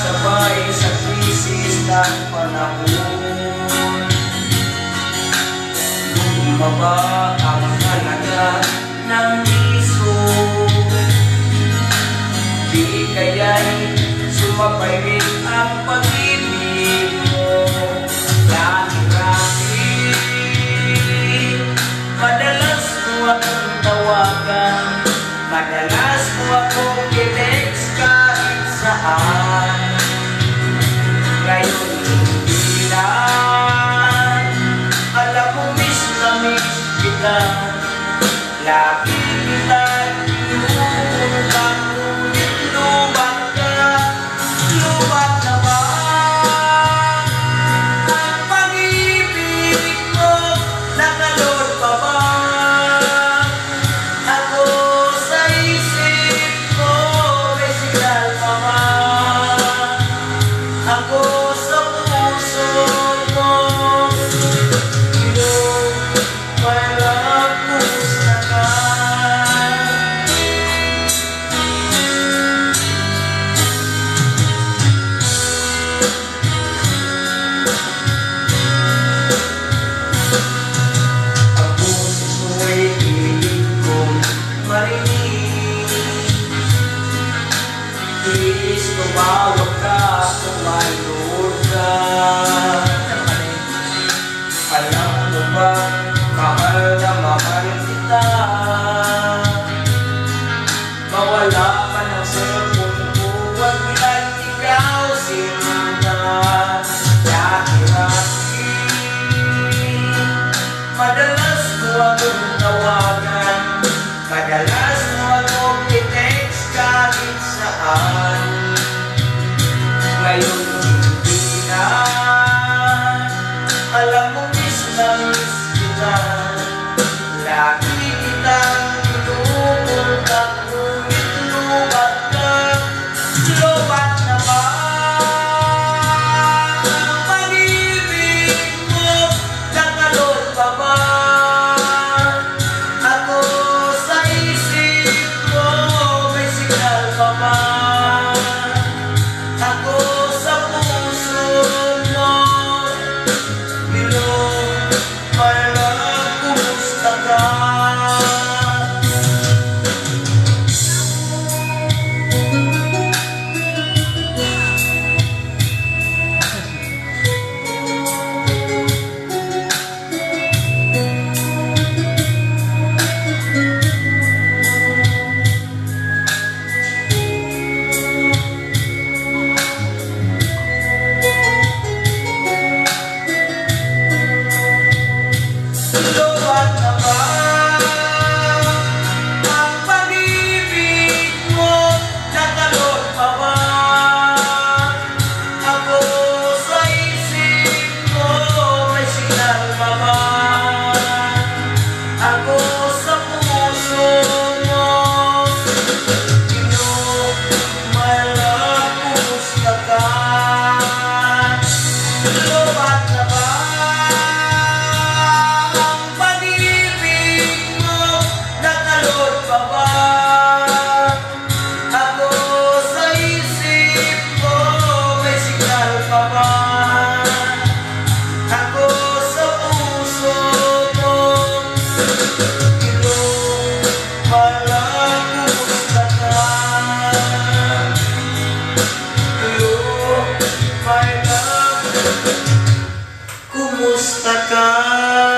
sabay sa krisis ng panahon. Bumaba ang halaga ng piso, di kaya'y sumabay rin ang pag-ibig mo. Dati-dati, madalas mo akong tawagan, madalas mo akong kinext kahit saan. Ngayon hindi na, alam mo miss na miss kita. Lagi kita inuuntang, ngunit lubat ka, lubat naman. Ang pag-ibig mo, nakalod pa ba? Ako sa isip ko, may signal pa ba? Ako sa puso mo, please, tumawag ka, tumalod ka. Alam mo ba, mahal na mahal kita. Mawala ka ng cellphone ko, wag lang ikaw sila. Dati-dati, madalas mo akong tawagan, madalas mo akong i-text kahit saan. Ngayon hindi na, alam mo miss na miss kita. Lagi kitang inuuntang, ngunit lubat ka, lubat naman. Ang pag-ibig mo, nakalod pa ba? Ako sa isip ko, may signal pa ba? Ako sa puso mo, hello, my love, kumusta ka? Lubat na ba ang pag-ibig mo, nakalod pa ba? Ako sa isip ko, may signal pa ba? Ako sa puso mo, my love, kumusta ka? Lubat na ba? Ako sa isip ko, may signal pa ba? Ako sa puso mo, hello, my love, kumusta ka? Hello, my love, kumusta ka?